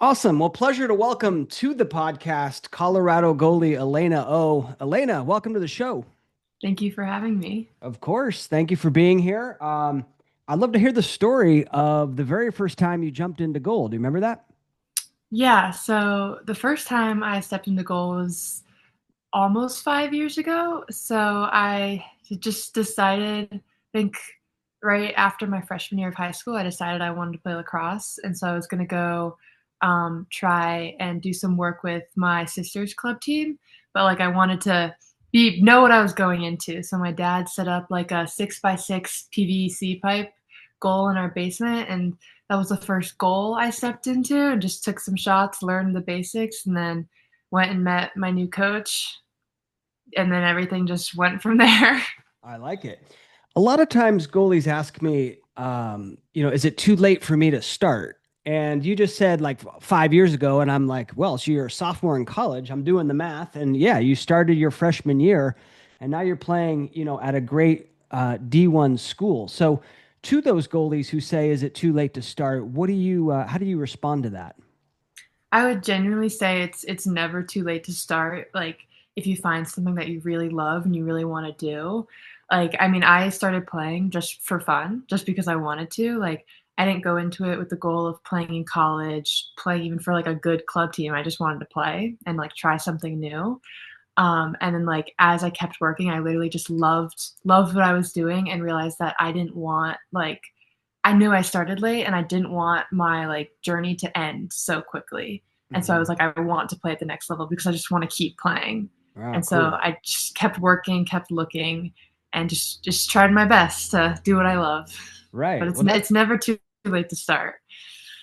Awesome. Well, pleasure to welcome to the podcast Colorado goalie Elena Oh. Elena, welcome to the show. Thank you for having me. Of course. Thank you for being here. I'd love to hear the story of the very first time you jumped into goal. Do you remember that? Yeah, so the first time I stepped into goal was almost 5 years ago. So I just decided, I think right after my freshman year of high school, I decided I wanted to play lacrosse. And so I was going to go try and do some work with my sister's club team. But like I wanted to know what I was going into. So my dad set up like a 6x6 PVC pipe goal in our basement. And that was the first goal I stepped into and just took some shots, learned the basics, and then went and met my new coach, and then everything just went from there. I like it. A lot of times goalies ask me, is it too late for me to start? And you just said like 5 years ago, and I'm like, well, so you're a sophomore in college. I'm doing the math, and yeah, you started your freshman year, and now you're playing, at a great D1 school. So, to those goalies who say, "Is it too late to start?" How do you respond to that? I would genuinely say it's never too late to start. Like if you find something that you really love and you really want to do. Like I mean, I started playing just for fun, just because I wanted to. Like I didn't go into it with the goal of playing in college, playing even for like a good club team. I just wanted to play and like try something new. And then like as I kept working, I literally just loved what I was doing and realized that I didn't want like I knew I started late and I didn't want my like journey to end so quickly. And so I Hmm. was like, I want to play at the next level because I just want to keep playing. Oh, And so cool. I just kept working, kept looking, and just tried my best to do what I love. But Right. it's Well, that it's never too late to start.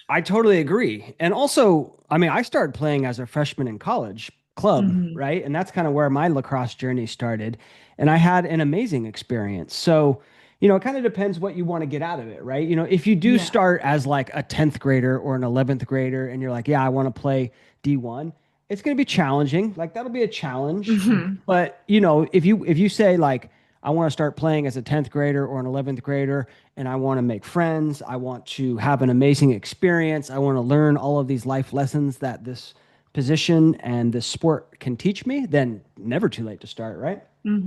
I totally agree. And also, I mean, I started playing as a freshman in college club, Hmm. right? And that's kind of where my lacrosse journey started. And I had an amazing experience. So, it kind of depends what you want to get out of it, right? If you do Yeah. start as like a 10th grader or an 11th grader and you're like, yeah, I want to play D1, it's going to be challenging. Like that'll be a challenge. Hmm. But, if you say like, I want to start playing as a 10th grader or an 11th grader, and I want to make friends. I want to have an amazing experience. I want to learn all of these life lessons that this position and this sport can teach me. Then never too late to start, right? There's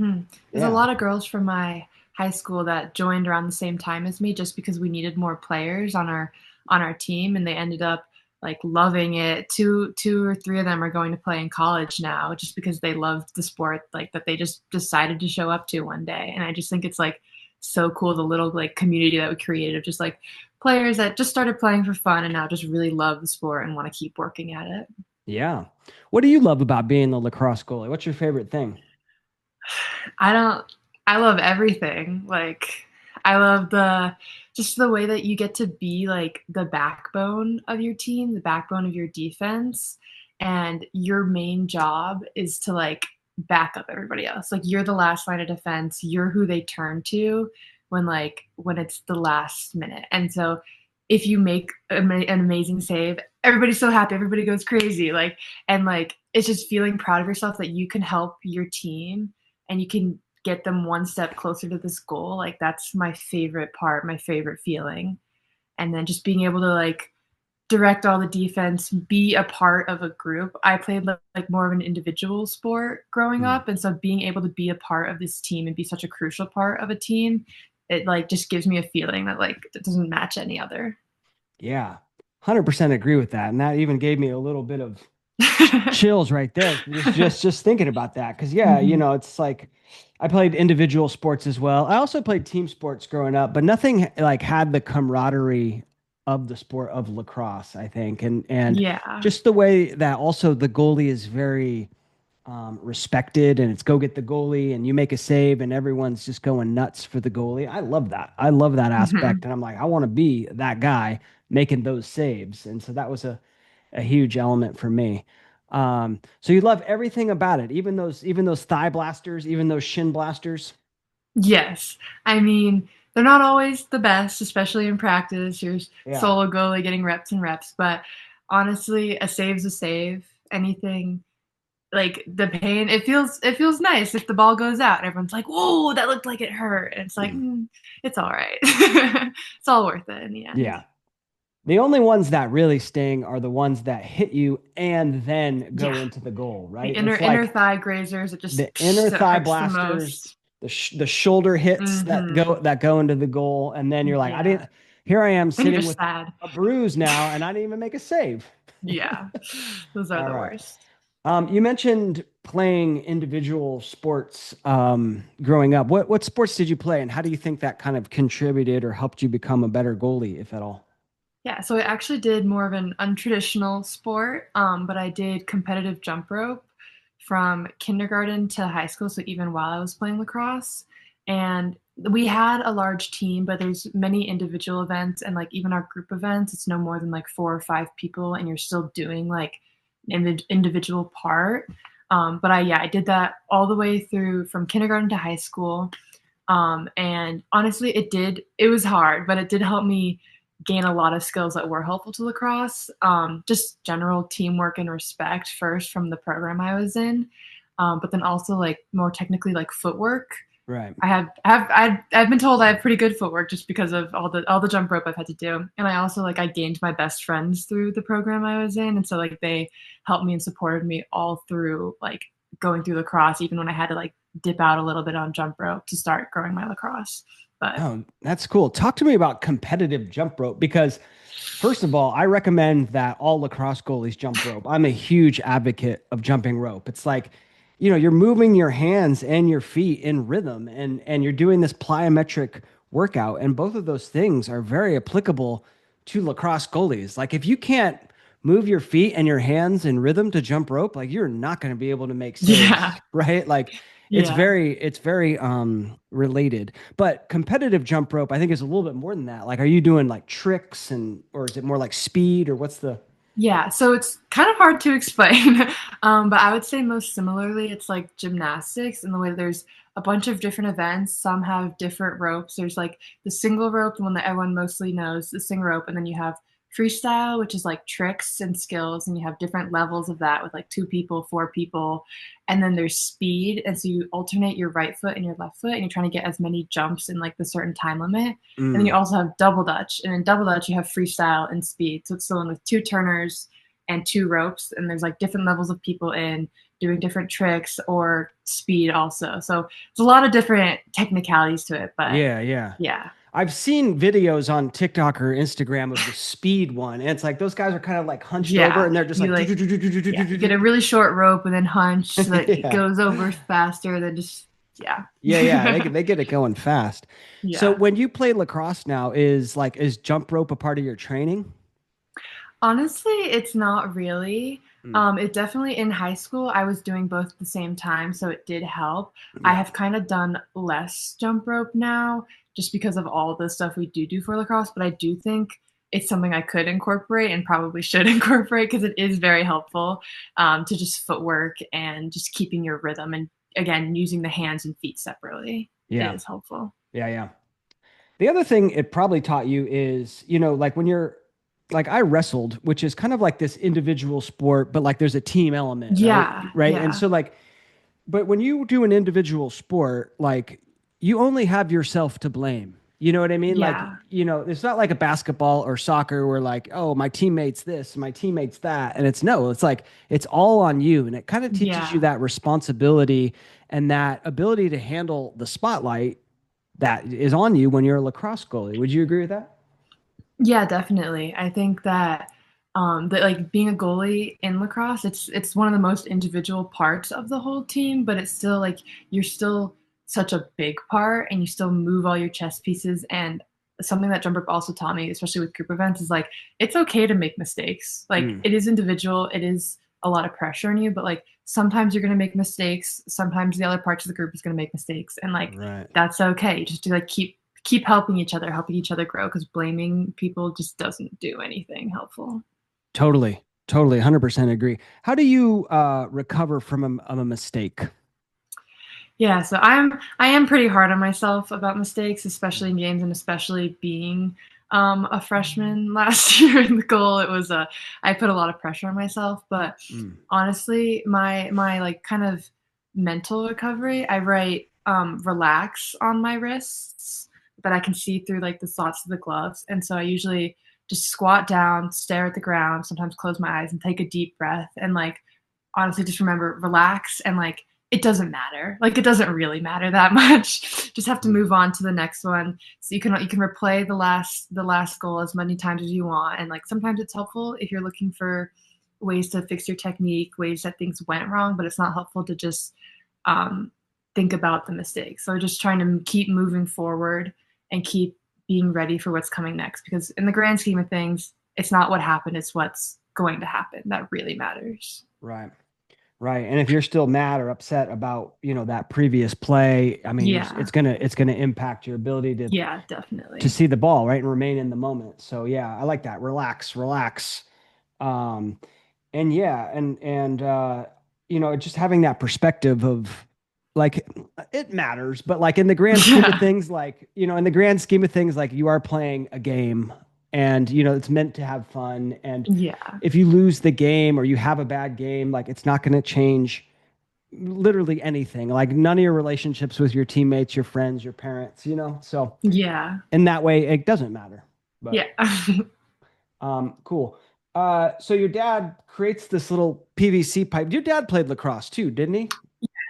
a Yeah. lot of girls from my high school that joined around the same time as me just because we needed more players on our team, and they ended up like loving it. Two or three of them are going to play in college now just because they loved the sport like that they just decided to show up to one day. And I just think it's like so cool, the little like community that we created of just like players that just started playing for fun and now just really love the sport and want to keep working at it. Yeah. What do you love about being the lacrosse goalie? What's your favorite thing? I don't I love everything. Like I love the just the way that you get to be like the backbone of your team, the backbone of your defense, and your main job is to like back up everybody else. Like you're the last line of defense, you're who they turn to when it's the last minute. And so if you make an amazing save, everybody's so happy, everybody goes crazy. Like and like it's just feeling proud of yourself that you can help your team and you can get them one step closer to this goal. Like that's my favorite part, my favorite feeling. And then just being able to like direct all the defense, be a part of a group. I played like more of an individual sport growing Mm. up, and so being able to be a part of this team and be such a crucial part of a team, it like just gives me a feeling that like it doesn't match any other. Yeah. 100% agree with that. And that even gave me a little bit of chills right there. Just thinking about that. Cause yeah, Hmm. it's like I played individual sports as well. I also played team sports growing up, but nothing like had the camaraderie of the sport of lacrosse, I think. And Yeah. just the way that also the goalie is very respected and it's go get the goalie and you make a save and everyone's just going nuts for the goalie. I love that. I love that aspect. Hmm. And I'm like, I want to be that guy making those saves. And so that was a huge element for me. So you love everything about it, even those thigh blasters, even those shin blasters. Yes. I mean, they're not always the best, especially in practice. You're Yeah. solo goalie getting reps and reps, but honestly, a save's a save. Anything like the pain, it feels nice if the ball goes out and everyone's like, "Whoa, that looked like it hurt." And it's like, Mm. it's all right. It's all worth it in the end. Yeah. The only ones that really sting are the ones that hit you and then go Yeah, into the goal, the right? inner thigh grazers. It just The inner that thigh hurts the blasters, most. the shoulder hits Mm-hmm. that go into the goal, and then you're like, I Yeah, didn't. Here I am and you're sitting just with sad. a bruise now, and I didn't even make a save. Yeah, those are All the right. worst. You mentioned playing individual sports growing up. What sports did you play, and how do you think that kind of contributed or helped you become a better goalie, if at all? Yeah, so I actually did more of an untraditional sport, but I did competitive jump rope from kindergarten to high school, so even while I was playing lacrosse. And we had a large team, but there's many individual events and like even our group events, it's no more than like 4 or 5 people, and you're still doing like an individual part. But I did that all the way through from kindergarten to high school. And honestly, it was hard, but it did help me gain a lot of skills that were helpful to lacrosse. Just general teamwork and respect first from the program I was in, but then also like more technically like footwork. Right. I've been told I have pretty good footwork just because of all the jump rope I've had to do, and I also like I gained my best friends through the program I was in, and so like they helped me and supported me all through like going through lacrosse, even when I had to like dip out a little bit on jump rope to start growing my lacrosse. But Oh, that's cool. Talk to me about competitive jump rope because, first of all, I recommend that all lacrosse goalies jump rope. I'm a huge advocate of jumping rope. It's like, you're moving your hands and your feet in rhythm and you're doing this plyometric workout. And both of those things are very applicable to lacrosse goalies. Like if you can't move your feet and your hands in rhythm to jump rope, like you're not going to be able to make yeah, saves, right? Like yeah. it's very related. But competitive jump rope, I think is a little bit more than that. Like are you doing like tricks and or is it more like speed or what's the Yeah, so it's kind of hard to explain, but I would say most similarly, it's like gymnastics in the way that there's a bunch of different events. Some have different ropes. There's like the single rope, the one that everyone mostly knows, the single rope, and then you have freestyle, which is like tricks and skills, and you have different levels of that with like 2 people, 4 people, and then there's speed, and so you alternate your right foot and your left foot, and you're trying to get as many jumps in like the certain time limit. And then you mm, also have double dutch, and in double dutch you have freestyle and speed. So it's the one with 2 turners and 2 ropes, and there's like different levels of people in doing different tricks or speed also. So there's a lot of different technicalities to it, but yeah, yeah. yeah. I've seen videos on TikTok or Instagram of the speed one, and it's like those guys are kind of like hunched over Yeah. and they're just You like like yeah, you get a really short rope and then hunch so that it yeah. goes over faster than just yeah. Yeah, yeah, they get it going fast. So yeah. when you play lacrosse now, is jump rope a part of your training? Honestly, it's not really. Mm, It definitely in high school, I was doing both at the same time, so it did help. I yeah. have kind of done less jump rope now just because of all the stuff we do for lacrosse, but I do think it's something I could incorporate and probably should incorporate because it is very helpful to just footwork and just keeping your rhythm and again, using the hands and feet separately. It Yeah. is helpful. Yeah, yeah. The other thing it probably taught you is, like when you're like I wrestled, which is kind of like this individual sport, but like there's a team element, right? Yeah, Right. And yeah, so like but when you do an individual sport, like you only have yourself to blame. You know what I mean? Like, yeah, it's not like a basketball or soccer where like, oh, my teammates this, my teammates that. And it's no, it's like it's all on you. And it kind of teaches you yeah. that responsibility and that ability to handle the spotlight that is on you when you're a lacrosse goalie. Would you agree with that? Yeah, definitely. I think that like being a goalie in lacrosse, it's one of the most individual parts of the whole team, but it's still like you're still such a big part and you still move all your chess pieces. And something that jump rope also taught me, especially with group events, is like it's okay to make mistakes. Like Mm, it is individual, it is a lot of pressure on you, but like sometimes you're gonna make mistakes, sometimes the other parts of the group is gonna make mistakes, and like right. that's okay. You just to like keep helping each other grow because blaming people just doesn't do anything helpful. Totally. Totally. 100% agree. How do you recover from a mistake? Yeah, so I am pretty hard on myself about mistakes, especially in games and especially being a freshman last year in the goal. It was a I put a lot of pressure on myself, but Mm, honestly, my like kind of mental recovery, I write relax on my wrists that I can see through like the slots of the gloves, and so I usually just squat down, stare at the ground, sometimes close my eyes and take a deep breath and like honestly just remember relax and like it doesn't matter. Like it doesn't really matter that much. Just have to Mm. move on to the next one. So you can replay the last goal as many times as you want. And like sometimes it's helpful if you're looking for ways to fix your technique, ways that things went wrong, but it's not helpful to just um, think about the mistakes. So just trying to keep moving forward and keep being ready for what's coming next. Because in the grand scheme of things, it's not what happened, it's what's going to happen that really matters. Right. Right. And if you're still mad or upset about, that previous play, I mean, Yeah. it's gonna impact your ability Yeah, to definitely. see the ball, right, and remain in the moment. So yeah, I like that. Relax, relax. Um, and yeah, just having that perspective of like it matters, but like in the grand scheme of Yeah. things, like, in the grand scheme of things, like you are playing a game and it's meant to have fun. And Yeah. if you lose the game or you have a bad game, like it's not going to change literally anything. Like none of your relationships with your teammates, your friends, your parents, so Yeah. in that way, it doesn't matter. But Yeah. cool. So your dad creates this little PVC pipe. Your dad played lacrosse too, didn't he?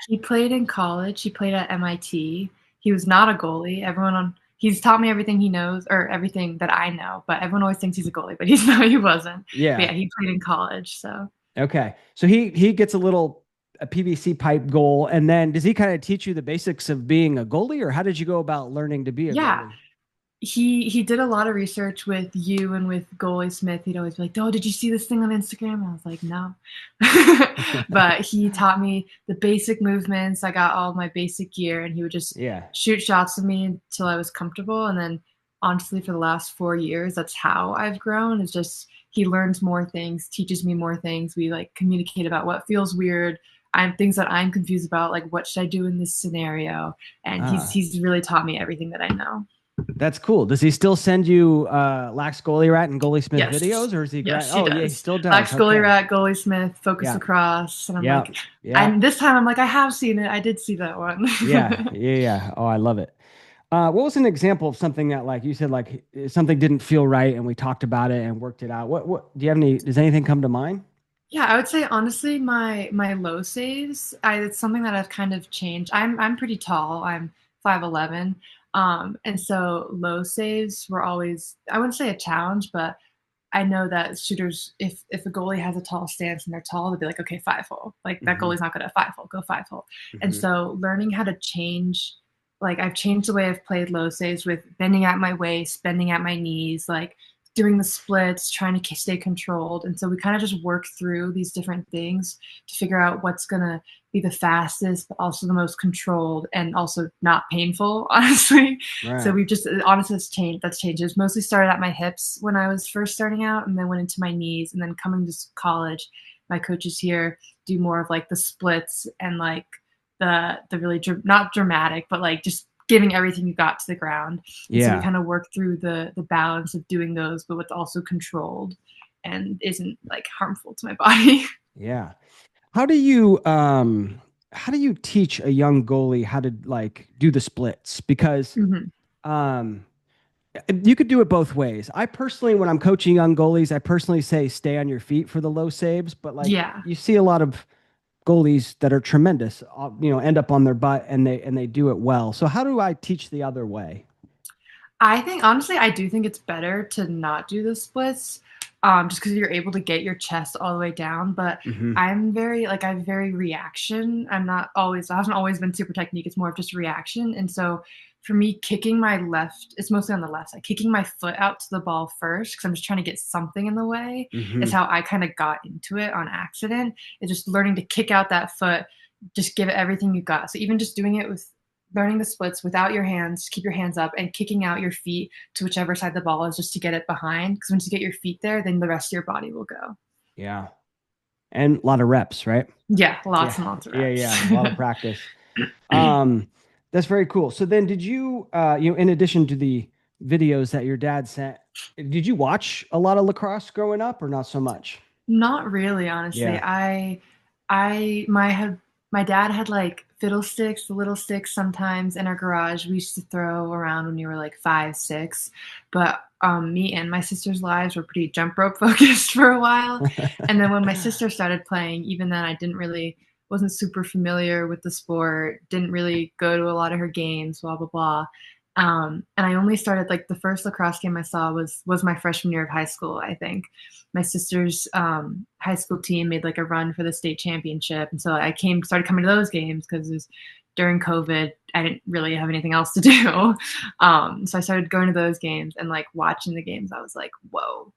He played in college. He played at MIT. He was not a goalie. He's taught me everything he knows or everything that I know, but everyone always thinks he's a goalie, but he's not, he wasn't. But Yeah. yeah, he played in college. So Okay. So he gets a PVC pipe goal, and then does he kind of teach you the basics of being a goalie, or how did you go about learning to be a yeah, goalie? he did a lot of research with you and with Goalie Smith. He'd always be like, "Oh, did you see this thing on Instagram?" I was like, "No," but he taught me the basic movements. I got all my basic gear, and he would just Yeah. shoot shots of me until I was comfortable. And then, honestly, for the last 4 years, that's how I've grown. Is just he learns more things, teaches me more things. We like communicate about what feels weird. I'm things that I'm confused about, like what should I do in this scenario, and he's Ah, he's really taught me everything that I know. that's cool. Does he still send you Lax Goalie Rat and Goalie Smith Yes. videos, or is he Yes, he Oh, yeah, he does. still does. Lax Goalie Okay. Rat, Goalie Smith, Focus Yeah. Lacrosse. And I'm Yeah. like, Yeah. and this time I'm like, I have seen it. I did see that one. Yeah. Yeah. Yeah. Oh, I love it. What was an example of something that, like you said, like something didn't feel right, and we talked about it and worked it out? What do you have any? Does anything come to mind? Yeah, I would say honestly, my low saves, it's something that I've kind of changed. I'm pretty tall. I'm 5'11", and so low saves were always I wouldn't say a challenge, but I know that shooters, if a goalie has a tall stance and they're tall, they'll be like, okay, 5 hole. Like that Hmm. goalie's not good at 5 hole, go 5 hole. And Hmm. so learning how to change, like I've changed the way I've played low saves with bending at my waist, bending at my knees, like doing the splits, trying to stay controlled. And so we kind of just work through these different things to figure out what's gonna be the fastest, but also the most controlled and also not painful, honestly. So Right. we've just honestly that's changed. That's changed. It was mostly started at my hips when I was first starting out, and then went into my knees, and then coming to college, my coaches here do more of like the splits and like the really not dramatic, but like just giving everything you got to the ground. And so we Yeah. kind of work through the balance of doing those, but with also controlled and isn't like harmful to my body. Yeah. How do you how do you teach a young goalie how to like do the splits? Because Hmm. um you could do it both ways. I personally, when I'm coaching young goalies, I personally say stay on your feet for the low saves, but like Yeah. you see a lot of goalies that are tremendous, end up on their butt and they do it well. So how do I teach the other way? I think honestly, I do think it's better to not do the splits, just because you're able to get your chest all the way down. But Hmm. I'm very like I'm very reaction. I haven't always been super technique. It's more of just reaction. And so for me, kicking my left, it's mostly on the left side. Kicking my foot out to the ball first, because I'm just trying to get something in the way, is Hmm. how I kind of got into it on accident. It's just learning to kick out that foot, just give it everything you got. So even just doing it with learning the splits without your hands, keep your hands up, and kicking out your feet to whichever side the ball is just to get it behind. Because once you get your feet there, then the rest of your body will go. Yeah. And a lot of reps, right? Yeah, lots Yeah. and lots of Yeah. reps. Yeah. A lot of practice. Um, that's very cool. So then did you, in addition to the videos that your dad sent, did you watch a lot of lacrosse growing up or not so much? Not really, honestly. Yeah. I my dad had like fiddlesticks, the little sticks sometimes in our garage we used to throw around when we were like 5, 6. But me and my sister's lives were pretty jump rope focused for a while. And then when my sister started playing, even then I didn't really wasn't super familiar with the sport, didn't really go to a lot of her games, blah blah blah. And I only started like the first lacrosse game I saw was my freshman year of high school, I think. My sister's high school team made like a run for the state championship, and so I started coming to those games because it was during COVID. I didn't really have anything else to do, so I started going to those games and like watching the games. I was like, "Whoa,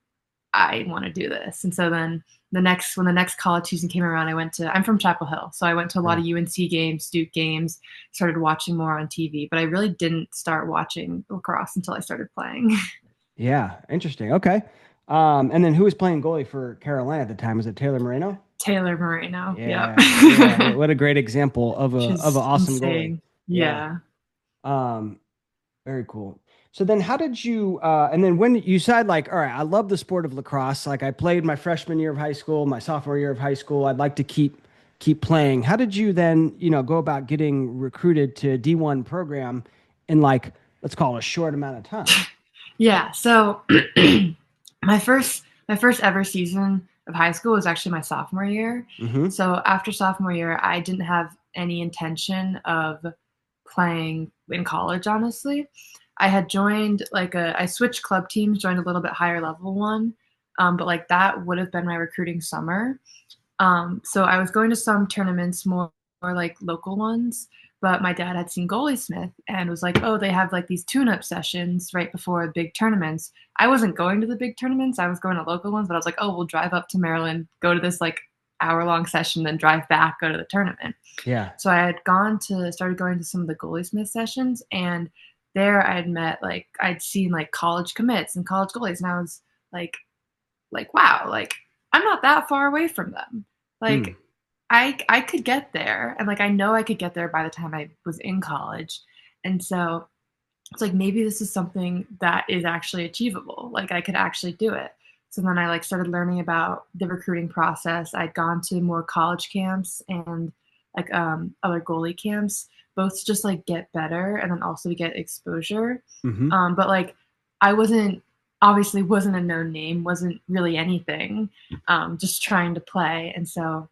I want to do this." And so then when the next college season came around, I'm from Chapel Hill, so I went to a lot of UNC games, Duke games, started watching more on TV, but I really didn't start watching lacrosse until I started playing. Yeah, interesting. Okay. And then who was playing goalie for Carolina at the time? Was it Taylor Moreno? Taylor Moreno. Yep. Yeah, yeah. What a great example of an She's awesome goalie. insane. Yeah. Yeah. Um, Very cool. So then how did you and then when you said like, all right, I love the sport of lacrosse. Like I played my freshman year of high school, my sophomore year of high school. I'd like to keep playing. How did you then, go about getting recruited to a D1 program in like, let's call it a short amount of time? Yeah. So my first ever season of high school was actually my sophomore year. Mm-hmm. So after sophomore year, I didn't have any intention of playing in college, honestly. I had joined I switched club teams, joined a little bit higher level one. But like that would have been my recruiting summer. So I was going to some tournaments, more like local ones, but my dad had seen Goalie Smith and was like, "Oh, they have like these tune-up sessions right before big tournaments." I wasn't going to the big tournaments; I was going to local ones. But I was like, "Oh, we'll drive up to Maryland, go to this like hour-long session, then drive back, go to the tournament." Yeah. So I had started going to some of the Goalie Smith sessions, and there I had met I'd seen like college commits and college goalies, and I was like, wow, like I'm not that far away from them. Hmm. Like I could get there, and like I know I could get there by the time I was in college. And so it's like maybe this is something that is actually achievable. Like I could actually do it. So then I like started learning about the recruiting process. I'd gone to more college camps and other goalie camps, both to just like get better and then also to get exposure. Mm-hmm. But like I wasn't a known name, wasn't really anything, just trying to play. And so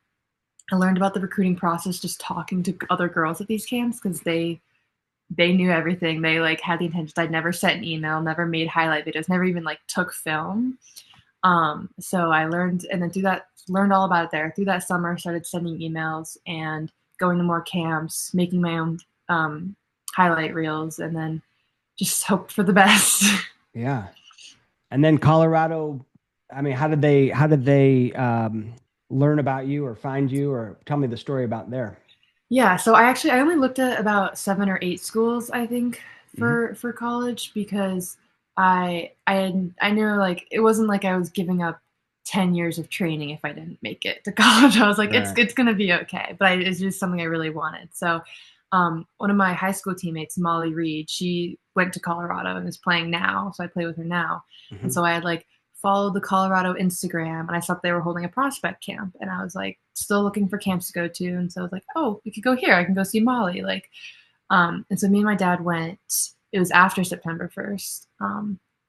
I learned about the recruiting process just talking to other girls at these camps because they knew everything. They like had the intentions. I'd never sent an email, never made highlight videos, never even like took film. So I learned, and then through that, learned all about it there. Through that summer, started sending emails and going to more camps, making my own highlight reels, and then just hoped for the best. Yeah. And then Colorado, I mean, how did they learn about you or find you or tell me the story about there? Yeah, so I only looked at about 7 or 8 schools, I think, Hmm. for college because I knew like it wasn't like I was giving up 10 years of training if I didn't make it to college. I was like, it's Right. it's gonna be okay. But it's just something I really wanted. So one of my high school teammates, Molly Reed, she went to Colorado and is playing now. So I play with her now. And Hmm. so I had like followed the Colorado Instagram and I saw they were holding a prospect camp. And I was like still looking for camps to go to. And so I was like, oh, we could go here. I can go see Molly. And so me and my dad went, it was after September 1st.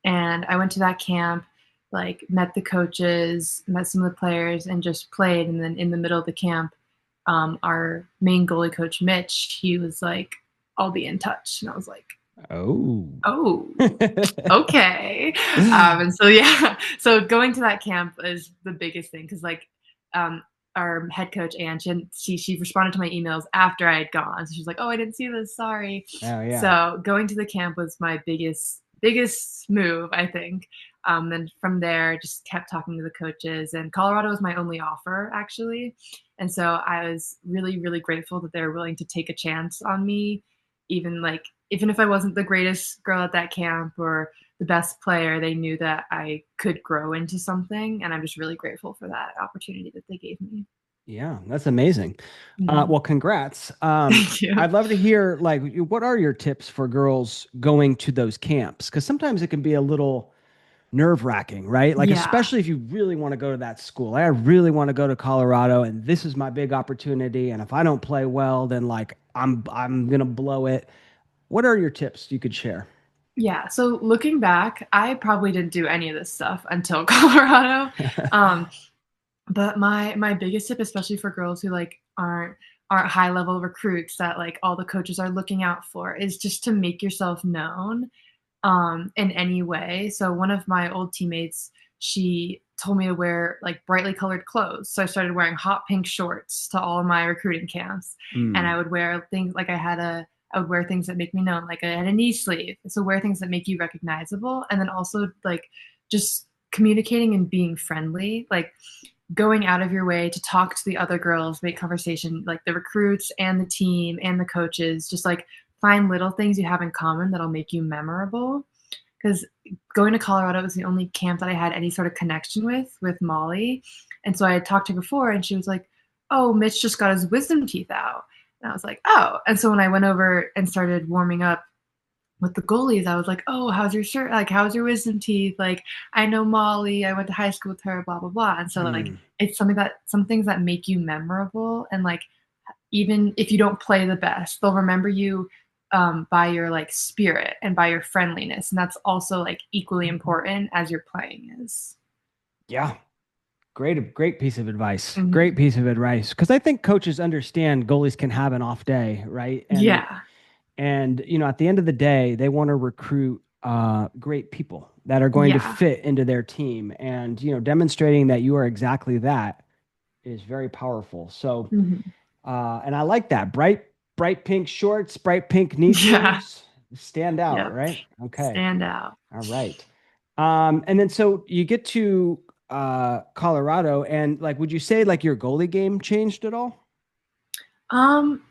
And I went to that camp, like met the coaches, met some of the players and just played. And then in the middle of the camp, our main goalie coach, Mitch, he was like, I'll be in touch. And I was like, Oh. oh, okay. And so, yeah, so going to that camp is the biggest thing because, um, our head coach, Ann, she responded to my emails after I had gone. So she's like, oh, I didn't see this. Sorry. Oh yeah. So going to the camp was my biggest move, I think. Then from there, just kept talking to the coaches, and Colorado was my only offer actually. And so I was really, really grateful that they were willing to take a chance on me, even if I wasn't the greatest girl at that camp or the best player, they knew that I could grow into something, and I'm just really grateful for that opportunity that they gave me. Yeah, that's amazing. Mhm. Well, congrats. Thank you. I'd love to hear like what are your tips for girls going to those camps? Because sometimes it can be a little nerve-wracking, right? Like Yeah. especially if you really want to go to that school. Like, I really want to go to Colorado, and this is my big opportunity. And if I don't play well, then like I'm gonna blow it. What are your tips you could share? Yeah, so looking back, I probably didn't do any of this stuff until Colorado. Um, but my biggest tip, especially for girls who like aren't high level recruits that like all the coaches are looking out for, is just to make yourself known in any way. So one of my old teammates, she told me to wear like brightly colored clothes. So I started wearing hot pink shorts to all of my recruiting camps. And Mm. I would wear things like I would wear things that make me known, like I had a knee sleeve. So wear things that make you recognizable. And then also like just communicating and being friendly, like going out of your way to talk to the other girls, make conversation, like the recruits and the team and the coaches, just like find little things you have in common that'll make you memorable. Because going to Colorado was the only camp that I had any sort of connection with Molly. And so I had talked to her before, and she was like, "Oh, Mitch just got his wisdom teeth out." And I was like, "Oh." And so when I went over and started warming up with the goalies, I was like, "Oh, how's your shirt? Like, how's your wisdom teeth? Like, I know Molly. I went to high school with her, blah, blah, blah." And so, like, Mm. it's something that some things that make you memorable. And, like, even if you don't play the best, they'll remember you by your, like, spirit and by your friendliness. And that's also, like, equally important as your playing is. Yeah. Great piece of advice. Great Mhm. piece of advice. Because I think coaches understand goalies can have an off day, right? Yeah. And at the end of the day, they want to recruit great people that are going to Yeah. fit into their team. And demonstrating that you are exactly that is very powerful. So, Mhm. and I like that bright pink shorts, bright pink knee Yeah. sleeves, stand out, Yep. right? Okay. Stand out. All right. And then so you get to Colorado, and like, would you say like your goalie game changed at all? Um,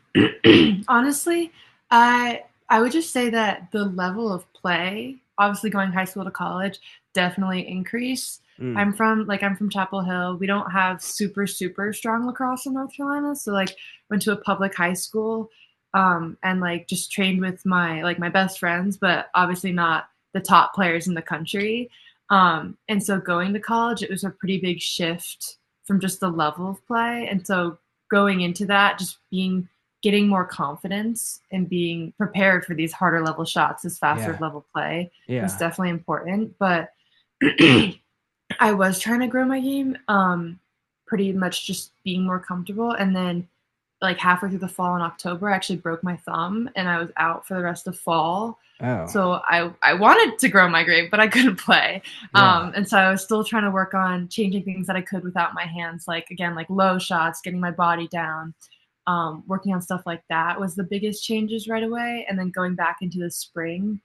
honestly, I would just say that the level of play, obviously going high school to college, definitely increased. Mm. I'm from Chapel Hill. We don't have super strong lacrosse in North Carolina, so like went to a public high school, and like just trained with my best friends, but obviously not the top players in the country. And so going to college, it was a pretty big shift from just the level of play, and so going into that, just being getting more confidence and being prepared for these harder level shots, this faster Yeah. level play was Yeah. definitely important. But I was trying to grow my game, pretty much just being more comfortable. And then, like halfway through the fall in October, I actually broke my thumb and I was out for the rest of fall. Oh, So I wanted to grow my game, but I couldn't play. yeah. And so I was still trying to work on changing things that I could without my hands, like again, like low shots, getting my body down, working on stuff like that was the biggest changes right away. And then going back into the spring,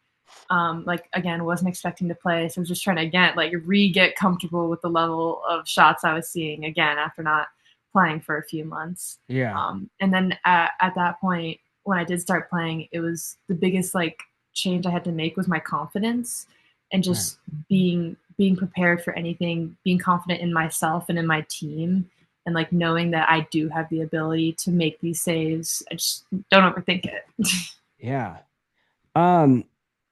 like again, wasn't expecting to play, so I was just trying to again like get comfortable with the level of shots I was seeing again after not playing for a few months. Yeah. And then at that point, when I did start playing, it was the biggest like change I had to make was my confidence and Right. just being prepared for anything, being confident in myself and in my team, and like knowing that I do have the ability to make these saves. I just don't overthink it. Yeah. Um,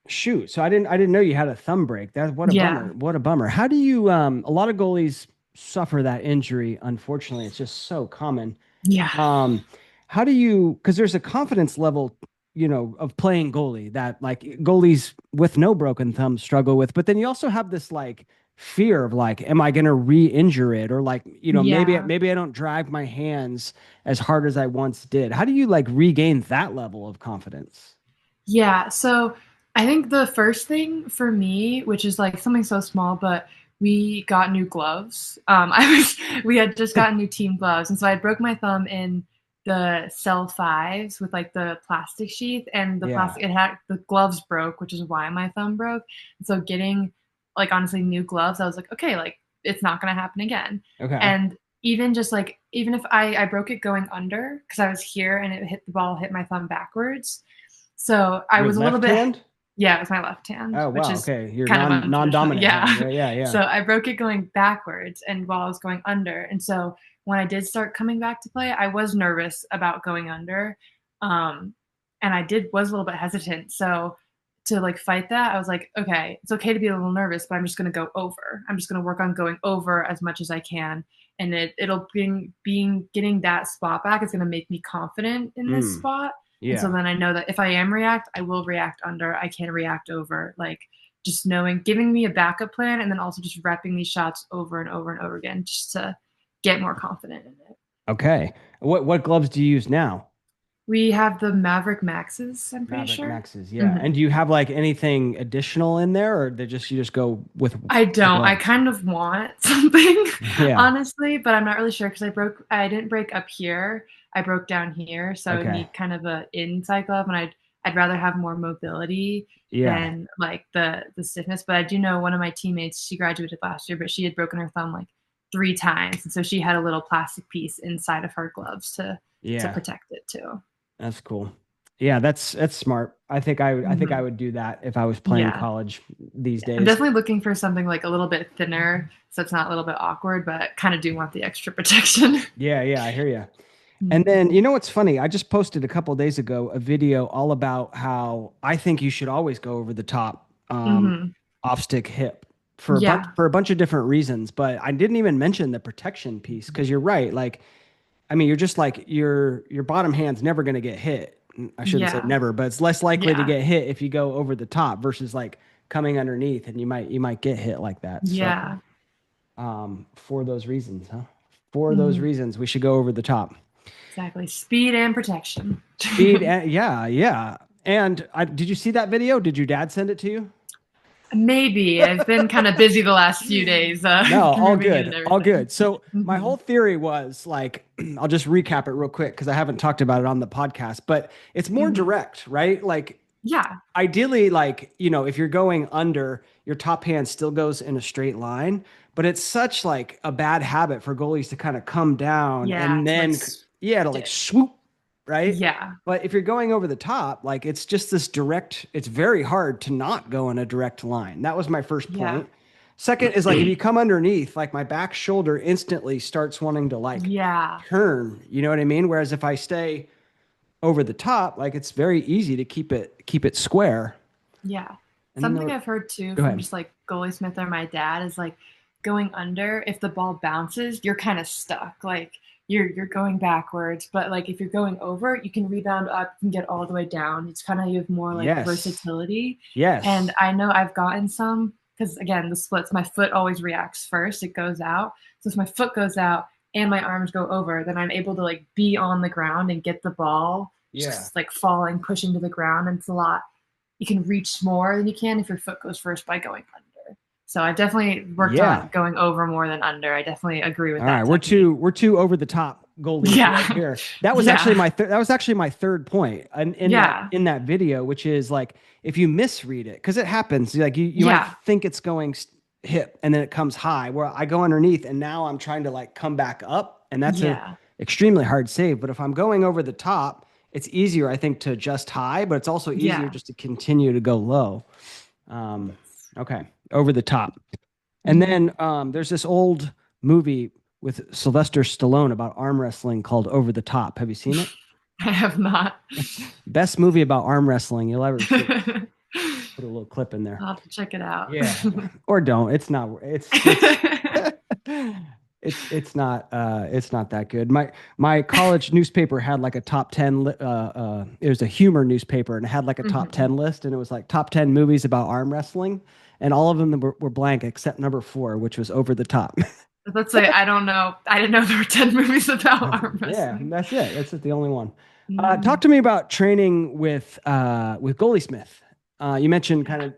Shoot. So I didn't know you had a thumb break. That what a Yeah, bummer. What a bummer. How do you a lot of goalies suffer that injury, unfortunately. It's just so common. yeah, Um, how do you, because there's a confidence level, of playing goalie that like goalies with no broken thumbs struggle with, but then you also have this like fear of like, am I going to re-injure it? Or like, yeah. maybe I don't drive my hands as hard as I once did. How do you like regain that level of confidence? Yeah, so I think the first thing for me, which is like something so small, but we got new gloves. We had just gotten new team gloves, and so I broke my thumb in the cell fives with like the plastic sheath, and the Yeah. plastic it had the gloves broke, which is why my thumb broke. And so getting like honestly new gloves, I was like, okay, like it's not gonna happen again. Okay. And even just like even if I broke it going under because I was here and it hit the ball hit my thumb backwards, so I Your was a little left bit, hand? yeah, it was my left hand, Oh, which wow. is Okay. You're kind of untraditional. non-dominant hand. Yeah. Yeah, yeah, yeah. So I broke it going backwards and while I was going under. And so when I did start coming back to play, I was nervous about going under. Um, and was a little bit hesitant. So to like fight that, I was like, okay, it's okay to be a little nervous, but I'm just going to go over. I'm just going to work on going over as much as I can. And it'll bring being getting that spot back is going to make me confident in this Mm. spot. And so Yeah. then I know that if I am react, I will react under. I can react over. Like just knowing, giving me a backup plan, and then also just repping these shots over and over and over again, just to get more confident in it. Okay. What gloves do you use now? We have the Maverick Maxes, I'm pretty Maverick sure. Maxes, yeah. Hmm. And do you have like anything additional in there, or you just go I with don't. I gloves? kind of want something, Yeah. honestly, but I'm not really sure because I didn't break up here. I broke down here, so I would Okay. need kind of a inside glove, and I'd rather have more mobility Yeah. than like the stiffness. But I do know one of my teammates, she graduated last year, but she had broken her thumb like 3 times, and so she had a little plastic piece inside of her gloves to Yeah. protect it too. That's cool. Yeah, that's smart. I think I Hmm. would do that if I was playing Yeah. college these I'm days. definitely looking for something like a little bit thinner, so it's not a little bit awkward, but kind of do want the extra protection. Yeah, yeah, I hear you. And Mhm. then, you know what's funny? I just posted a couple days ago a video all about how I think you should always go over the top Mhm. off stick hip Yeah. for a bunch of different reasons. But I didn't even mention the protection piece because you're right. Like, I mean, you're just like your bottom hand's never going to get hit. I shouldn't say Yeah. never, but it's less likely to Yeah. get hit if you go over the top versus like coming underneath, and you might get hit like that. So, Yeah. for those reasons, huh? For those Mhm. reasons, we should go over the top. Exactly. Speed and protection. Speed, and, yeah, yeah. And did you see that video? Did your dad send it to you? Maybe. I've been kind of busy the last few days, No, all grooming it and good, all everything. good. So my Mhm. whole theory was like, I'll just recap it real quick because I haven't talked about it on the podcast, but it's more Mhm. direct, right? Like Yeah. ideally, like, if you're going under, your top hand still goes in a straight line, but it's such like a bad habit for goalies to kind of come down Yeah. and To like then, yeah, to like stick. swoop, right? Yeah. But if you're going over the top, like it's just this direct, it's very hard to not go in a direct line. That was my first Yeah. point. Second is like if you come underneath, like my back shoulder instantly starts wanting to like Yeah. turn, you know what I mean? Whereas if I stay over the top, like it's very easy to keep it square. Yeah. And then there Something were, I've heard too go from ahead. just like Goalie Smith or my dad is like going under, if the ball bounces, you're kind of stuck. Like you're going backwards. But like if you're going over, you can rebound up, you can get all the way down. It's kind of you have more like Yes. versatility. And Yes. I know I've gotten some because again, the splits, my foot always reacts first. It goes out. So if my foot goes out and my arms go over, then I'm able to like be on the ground and get the ball Yeah. just like falling, pushing to the ground. And it's a lot, you can reach more than you can if your foot goes first by going under. So I definitely worked Yeah. on going over more than under. I definitely agree with All right. that technique. We're two over the top goalies right Yeah. here. That was actually Yeah. that was actually my third point Yeah. in that video, which is like if you misread it, because it happens, like you might Yeah. think it's going hip and then it comes high where I go underneath and now I'm trying to like come back up, and that's a Yeah. extremely hard save. But if I'm going over the top, it's easier, I think, to adjust high, but it's also easier Yeah. just to continue to go low. Um, Yes. okay, over the top. And Mhm. then there's this old movie with Sylvester Stallone about arm wrestling called Over the Top. Have you seen it? I have not. Best movie about arm wrestling you'll ever see. I'll Put a little clip in there. have to check it out. Yeah, or don't. It's not. It's not that good. My college newspaper had like a top 10 it was a humor newspaper and it had like a top Mhm. 10 list, and it was like top 10 movies about arm wrestling, and all of them were blank except number 4, which was Over the Top. Let's say I don't know. I didn't know there were 10 movies about arm Yeah, wrestling. that's it. That's the only one. Talk Mhm. to me about training with Goalie Smith. You mentioned kind of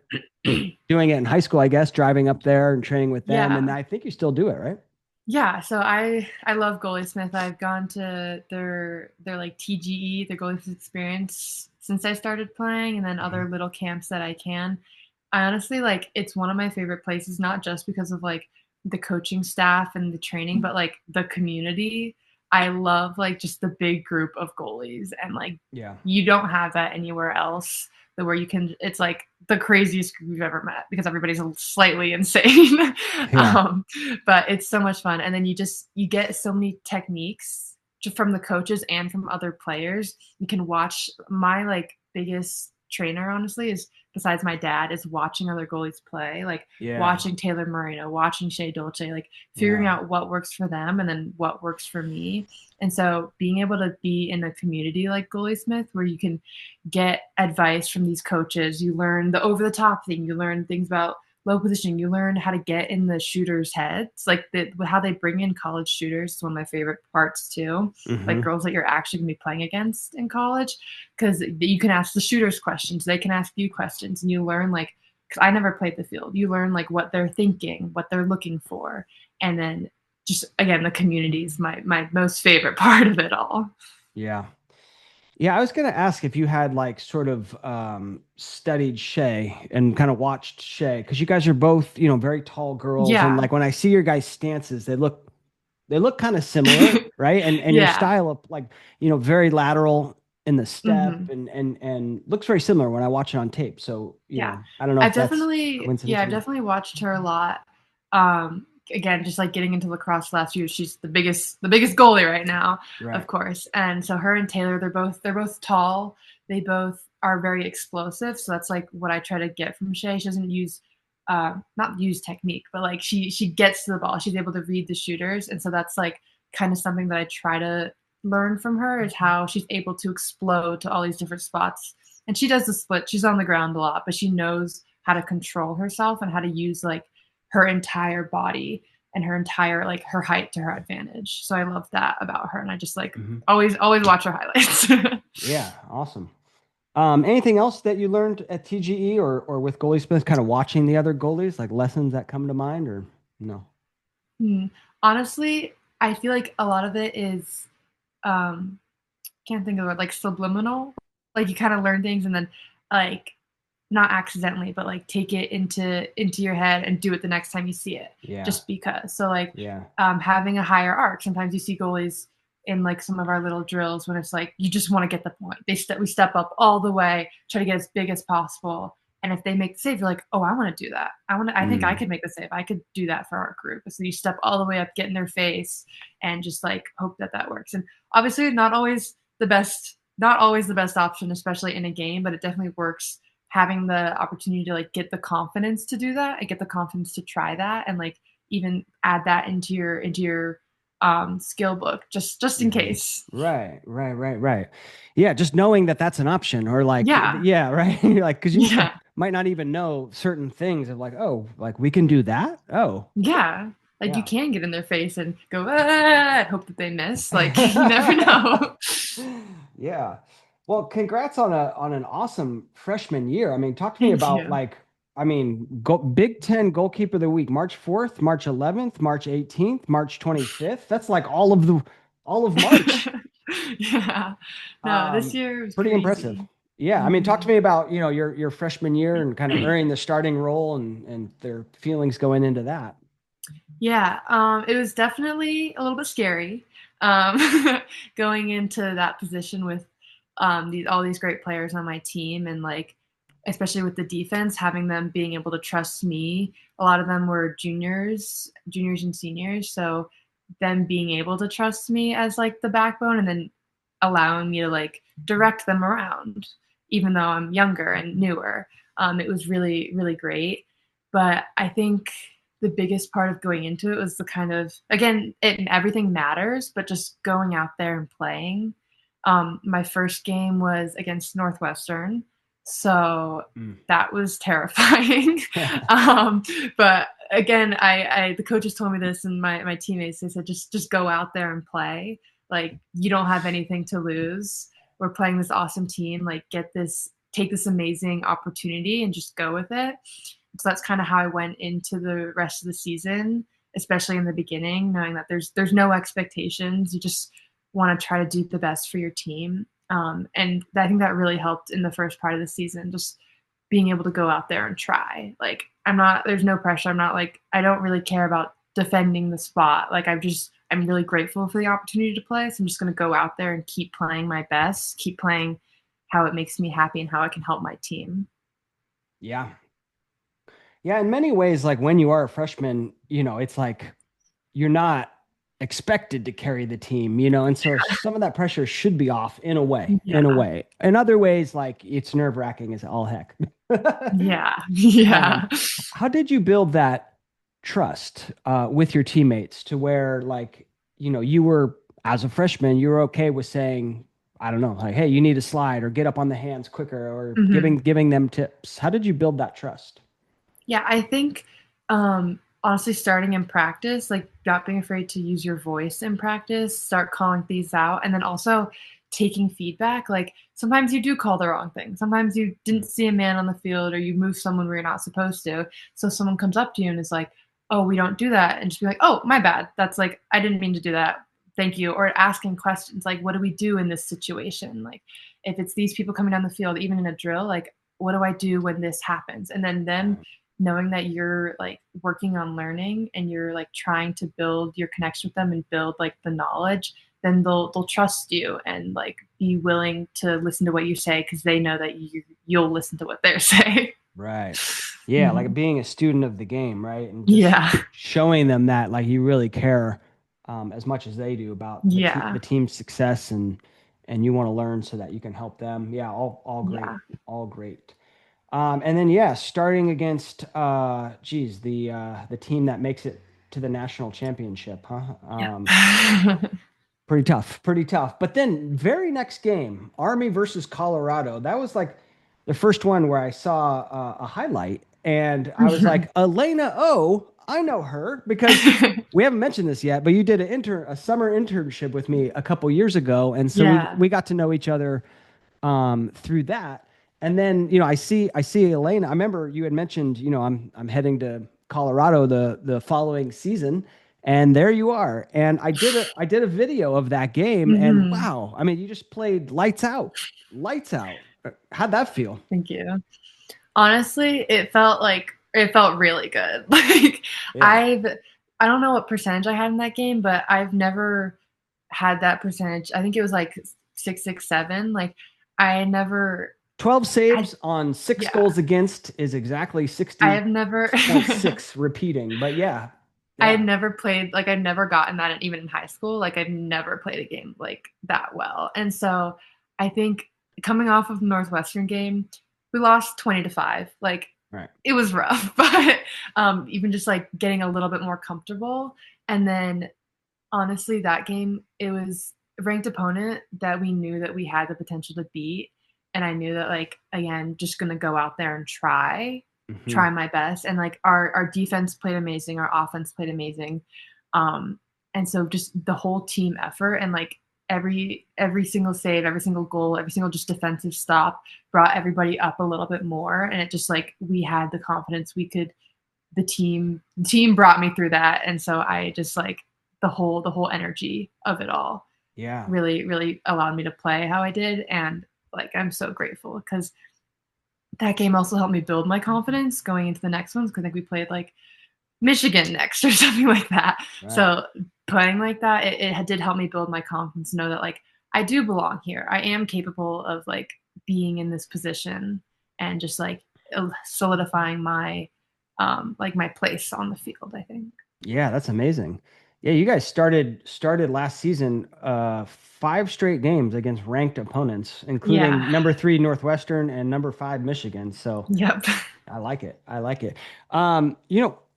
doing it in high school, I guess, driving up there and training with them, and Yeah. I think you still do it, right? Yeah, so I love Goalie Smith. I've gone to their like TGE, their Goalie Smith experience since I started playing, and then Mhm. other little camps that I can. I honestly like it's one of my favorite places, not just because of like the coaching staff and the training, but like the community. I love like just the big group of goalies, and like Yeah, you don't have that anywhere else. The where you can, it's like the craziest group you've ever met because everybody's slightly insane. yeah, But it's so much fun, and then you get so many techniques from the coaches and from other players. You can watch. My like biggest trainer honestly is besides my dad, is watching other goalies play, like Yeah. watching Taylor Moreno, watching Shea Dolce, like figuring Yeah. out what works for them and then what works for me. And so being able to be in a community like Goalie Smith where you can get advice from these coaches, you learn the over the top thing, you learn things about low positioning, you learn how to get in the shooters' heads, like how they bring in college shooters is one of my favorite parts too. Like Hmm. girls that you're actually gonna be playing against in college, because you can ask the shooters questions, they can ask you questions, and you learn like, because I never played the field, you learn like what they're thinking, what they're looking for, and then just again the community is my most favorite part of it all. Yeah. Yeah, I was gonna ask if you had like sort of studied Shay and kind of watched Shay because you guys are both, very tall girls, and Yeah. like when I see your guys' stances, they look kind of similar, right? And your Yeah. style of like, very lateral in the step Hmm. and looks very similar when I watch it on tape. So, Yeah. I don't know if that's coincidence I've or not. definitely watched her a lot. Again, just like getting into lacrosse last year, she's the biggest goalie right now, of Right. course. And so her and Taylor, they're both tall. They both are very explosive. So that's like what I try to get from Shay. She doesn't use not use technique, but like she gets to the ball. She's able to read the shooters. And so that's like kind of something that I try to learn from her is how she's able to explode to all these different spots. And she does the split. She's on the ground a lot, but she knows how to control herself and how to use like her entire body and her entire like her height to her advantage. So I love that about her, and I just like Hmm. always watch her highlights. Yeah, awesome. Anything else that you learned at TGE or with Goalie Smith, kind of watching the other goalies, like lessons that come to mind or no? Hmm. Honestly, I feel like a lot of it is um can't think of it like subliminal. Like you kind of learn things and then like not accidentally, but like take it into your head and do it the next time you see it, Yeah. just because. So like Yeah. having a higher arc. Sometimes you see goalies in like some of our little drills when it's like you just want to get the point. We step up all the way, try to get as big as possible. And if they make the save, you're like, oh, I want to do that. I think I Mm. could make the save. I could do that for our group. So you step all the way up, get in their face, and just like hope that that works. And obviously, not always the best option, especially in a game, but it definitely works having the opportunity to like get the confidence to do that and get the confidence to try that and like even add that into your skill book just in Hmm. case. Right, right, right, right. Yeah, just knowing that that's an option, or like, Yeah. yeah, right. You're like, because you Yeah. might not even know certain things of like, oh, like we can do that. Oh, Yeah. Like you yeah. can get in their face and go and hope that they miss. Like you never know. Yeah. Well, congrats on an awesome freshman year. I mean, talk to me Thank about you. like, I mean, Big Ten Goalkeeper of the Week, March 4th, March 11th, March 18th, March 25th. That's like all of March. Yeah. No, this Um, year was Pretty impressive. crazy. Yeah. I mean, talk to Hmm. me about, your freshman year and kind of earning the starting role and their feelings going into that. Yeah, it was definitely a little bit scary going into that position with all these great players on my team, and like especially with the defense, having them being able to trust me. A lot of them were juniors and seniors, so them being able to trust me as like the backbone, and then allowing me to like direct them around, even though I'm younger and newer. It was really really great, but I think the biggest part of going into it was the kind of again everything matters, but just going out there and playing. My first game was against Northwestern, so Mm. that was terrifying. um, but again, the coaches told me this, and my teammates, they said just go out there and play. Like you don't have anything to lose. We're playing this awesome team. Like take this amazing opportunity and just go with it. So that's kind of how I went into the rest of the season, especially in the beginning, knowing that there's no expectations. You just want to try to do the best for your team. And I think that really helped in the first part of the season, just being able to go out there and try. Like there's no pressure. I'm not like, I don't really care about defending the spot. Like I'm really grateful for the opportunity to play. So I'm just going to go out there and keep playing my best, keep playing how it makes me happy and how I can help my team. Yeah. Yeah. In many ways, like when you are a freshman, it's like you're not expected to carry the team, and so some of that pressure should be off in a way, in a Yeah. way. In other ways, like it's nerve-wracking as all heck. Yeah. Um, Yeah. how did you build that trust with your teammates to where, like, you were, as a freshman, you were okay with saying, I don't know, like, hey, you need to slide or get up on the hands quicker or Hmm. giving them tips. How did you build that trust? Yeah, I think honestly starting in practice, like not being afraid to use your voice in practice, start calling these out, and then also taking feedback. Like sometimes you do call the wrong thing. Sometimes you didn't see a man on the field or you move someone where you're not supposed to. So someone comes up to you and is like, "Oh, we don't do that." And just be like, "Oh, my bad. That's like I didn't mean to do that. Thank you." Or asking questions like, "What do we do in this situation?" Like if it's these people coming down the field, even in a drill, like what do I do when this happens? And then them Right. knowing that you're like working on learning and you're like trying to build your connection with them and build like the knowledge, then they'll trust you and like be willing to listen to what you say because they know that you'll listen to what they're saying. Right. Yeah, like Hmm. being a student of the game, right? And just Yeah. showing them that like you really care as much as they do about the Yeah. team's success, and you want to learn so that you can help them. Yeah, all great, Yeah. all great. And then yeah, starting against geez, the team that makes it to the national championship, huh? Yep. Pretty tough, pretty tough. But then very next game, Army versus Colorado. That was like the first one where I saw a highlight, and I was Mhm. like, Elena Oh, I know her because we haven't mentioned this yet, but you did a summer internship with me a couple years ago, and so we Yeah. we got to know each other through that. And then, I see Elena. I remember you had mentioned, I'm heading to Colorado the following season, and there you are. And I did a video of that game, and Hmm. wow, I mean, you just played lights out, lights out. How'd that feel? Thank you. Honestly, it felt really good. Like Yeah, I've I don't know what percentage I had in that game, but I've never had that percentage. I think it was like 667. Like I never 12 had saves on six yeah. goals against is exactly I have never 60.6 repeating. But yeah, I had yeah, never played like I'd never gotten that even in high school. Like I've never played a game like that well. And so I think coming off of the Northwestern game, we lost 20-5. Like right. it was rough, but even just like getting a little bit more comfortable. And then honestly, that game, it was a ranked opponent that we knew that we had the potential to beat. And I knew that like again, just gonna go out there and Hmm. try my best. And like our defense played amazing, our offense played amazing. Um, and so just the whole team effort and like every single save, every single goal, every single just defensive stop brought everybody up a little bit more. And it just like we had the confidence we could the team brought me through that. And so I just like the whole energy of it all Yeah. really, really allowed me to play how I did. And like I'm so grateful because that game also helped me build my confidence going into the next ones because I think we played like Michigan next or something like that. Right. So playing like that, it did help me build my confidence, know that like I do belong here. I am capable of like being in this position and just like solidifying my like my place on the field, I think. Yeah, that's amazing. Yeah, you guys started last season five straight games against ranked opponents, Yeah. including number three Northwestern and number five Michigan. So Yep. I like it. I like it.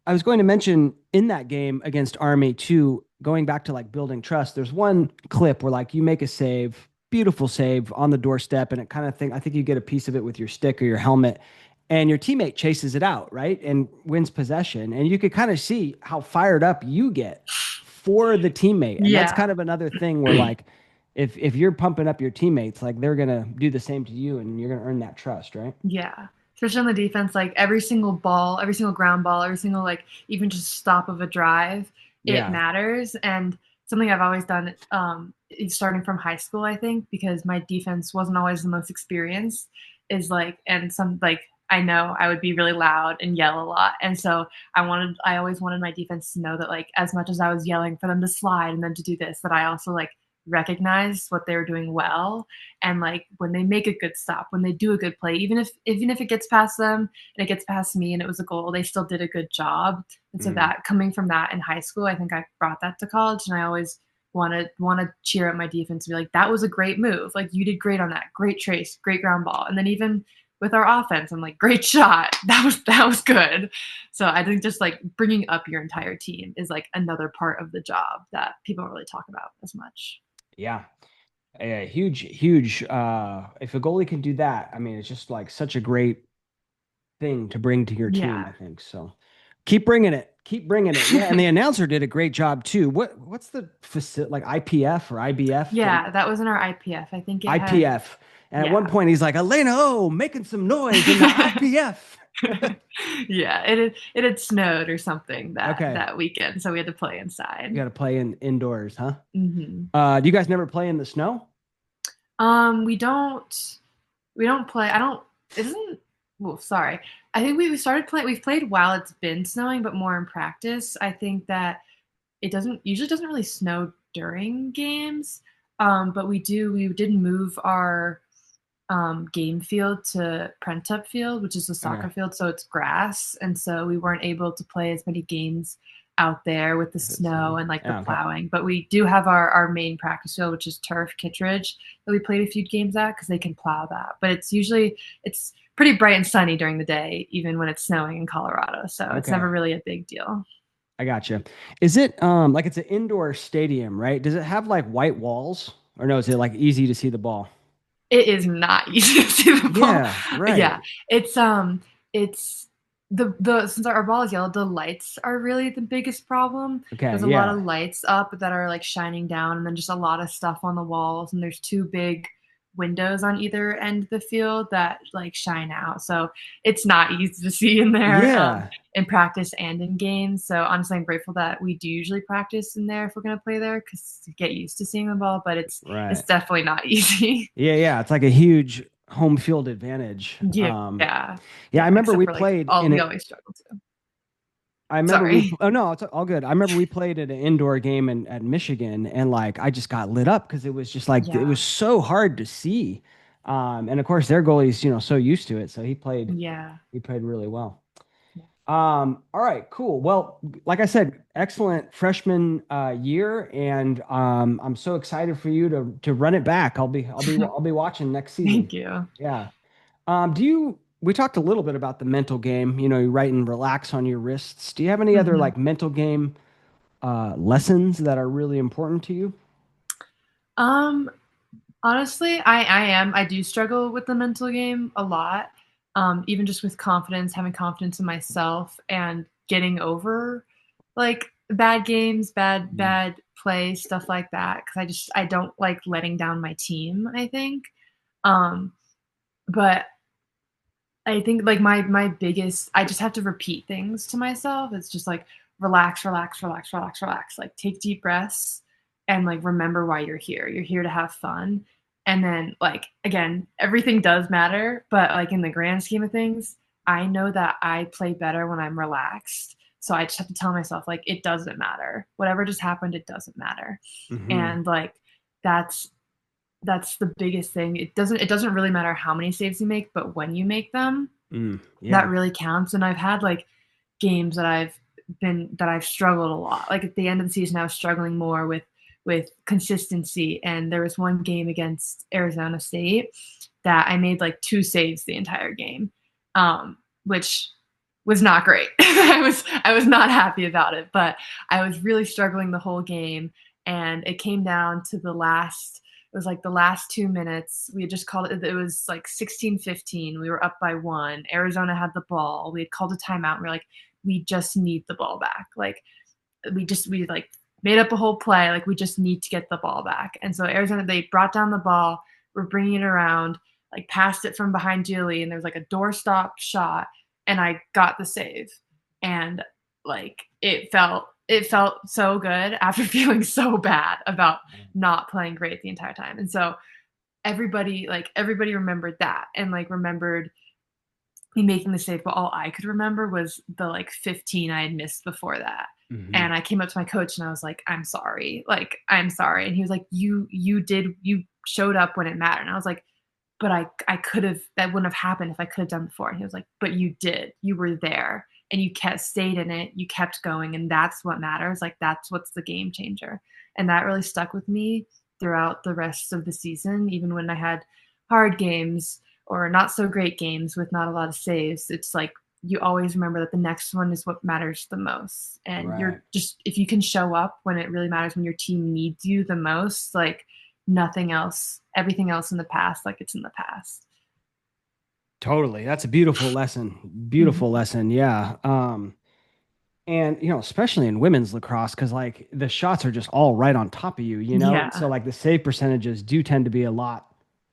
I was going to mention in that game against Army too, going back to like building trust. There's one clip where like you make a save, beautiful save on the doorstep, and it kind of I think you get a piece of it with your stick or your helmet, and your teammate chases it out, right? And wins possession. And you could kind of see how fired up you get for the teammate. And that's Yeah. kind of another thing where like if you're pumping up your teammates, like they're gonna do the same to you and you're gonna earn that trust, right? Yeah. Especially on the defense, like every single ball, every single ground ball, every single like even just stop of a drive, it Yeah. matters. And something I've always done, starting from high school, I think, because my defense wasn't always the most experienced, is like, and some like I know I would be really loud and yell a lot. And so I always wanted my defense to know that like as much as I was yelling for them to slide and then to do this, that I also like recognized what they were doing well. And like when they make a good stop, when they do a good play, even if it gets past them and it gets past me and it was a goal, they still did a good job. And so Mm. that coming from that in high school, I think I brought that to college, and I always want to cheer at my defense and be like, that was a great move, like you did great on that, great trace, great ground ball. And then even with our offense. I'm like, great shot. That was good. So I think just like bringing up your entire team is like another part of the job that people don't really talk about as much. Yeah. A huge if a goalie can do that, I mean, it's just like such a great thing to bring to your team, Yeah. I think. So keep bringing it. Keep bringing it. Yeah, and the announcer did a great job too. What's the facility like IPF or IBF? What Yeah, that was in our IPF. I think it had, IPF. And at one yeah. point he's like, Elena Oh, making some noise in the IPF. Yeah, it had snowed or something that Okay. that weekend, so we had to play You inside. got to play in indoors, huh? Hmm. Do you guys never play in the snow? We don't play. I don't. It doesn't. Well, sorry. I think we started playing. We've played while it's been snowing, but more in practice. I think that it doesn't really snow during games. But we did move our game field to Prentup Field, which is a Okay. soccer field, so it's grass, and so we weren't able to play as many games out there with the If it's snow and like the yeah, okay. plowing. But we do have our main practice field, which is turf Kittredge, that we played a few games at because they can plow that. But it's pretty bright and sunny during the day, even when it's snowing in Colorado. So it's never Okay. really a big deal. I gotcha. Is it like it's an indoor stadium, right? Does it have like white walls? Or no, is it like easy to see the ball? It is not easy to see the ball. Yeah, Yeah, right. it's the since our ball is yellow, the lights are really the biggest problem. Okay, There's a lot yeah. of lights up that are like shining down, and then just a lot of stuff on the walls. And there's two big windows on either end of the field that like shine out. So it's not easy to see in there Yeah, in practice and in games. So honestly, I'm grateful that we do usually practice in there if we're gonna play there because to get used to seeing the ball. But it's right. definitely not easy. Yeah. It's like a huge home field advantage. Yeah, yeah, Yeah, I remember except we for, like, played all in we it. always struggle to. I remember we, Sorry. oh no, it's all good. I remember we played at an indoor game at Michigan and like I just got lit up because it was just like it Yeah, was so hard to see. And of course their goalie's, so used to it. So yeah, he played really well. yeah. All right, cool. Well, like I said, excellent freshman year, and I'm so excited for you to run it back. I'll be watching next season. Thank you. Yeah. We talked a little bit about the mental game, you write and relax on your wrists. Do you have any other Mhm. like mental game lessons that are really important to you? Um, Honestly, I do struggle with the mental game a lot, even just with confidence, having confidence in myself and getting over, like, bad games, Mm. bad play, stuff like that. Because I don't like letting down my team, I think. Um, but I think like my biggest I just have to repeat things to myself. It's just like relax, relax, relax, relax, relax. Like take deep breaths and like remember why you're here. You're here to have fun. And then like again, everything does matter, but like in the grand scheme of things, I know that I play better when I'm relaxed. So I just have to tell myself like it doesn't matter. Whatever just happened, it doesn't matter. Hmm. And like that's that's the biggest thing. It doesn't really matter how many saves you make, but when you make them, that Yeah. really counts. And I've had like games that I've struggled a lot. Like at the end of the season, I was struggling more with consistency. And there was one game against Arizona State that I made like two saves the entire game, which was not great. I was not happy about it, but I was really struggling the whole game. And it came down to it was like the last 2 minutes. We had just called it was like 16-15. We were up by one. Arizona had the ball. We had called a timeout. We are like, we just need the ball back. Like we like made up a whole play. Like we just need to get the ball back. And so Arizona, they brought down the ball. We're bringing it around, like passed it from behind Julie, and there was like a doorstop shot, and I got the save. And like it felt so good after feeling so bad about not playing great the entire time. And so everybody remembered that and like remembered me making the save, but all I could remember was the like 15 I had missed before that. Hmm. And I came up to my coach and I was like, I'm sorry. Like, I'm sorry. And he was like, you showed up when it mattered. And I was like, but I could have, that wouldn't have happened if I could have done before. And he was like, but you did. You were there and you kept stayed in it. You kept going. And that's what matters. Like, that's what's the game changer. And that really stuck with me throughout the rest of the season, even when I had hard games or not so great games with not a lot of saves, it's like you always remember that the next one is what matters the most. And Right. you're just, if you can show up when it really matters, when your team needs you the most, like nothing else, everything else in the past, like it's in the past. Totally. That's a beautiful lesson. Beautiful Mhm. lesson. Yeah. And especially in women's lacrosse, because like the shots are just all right on top of you. And so Yeah. like the save percentages do tend to be a lot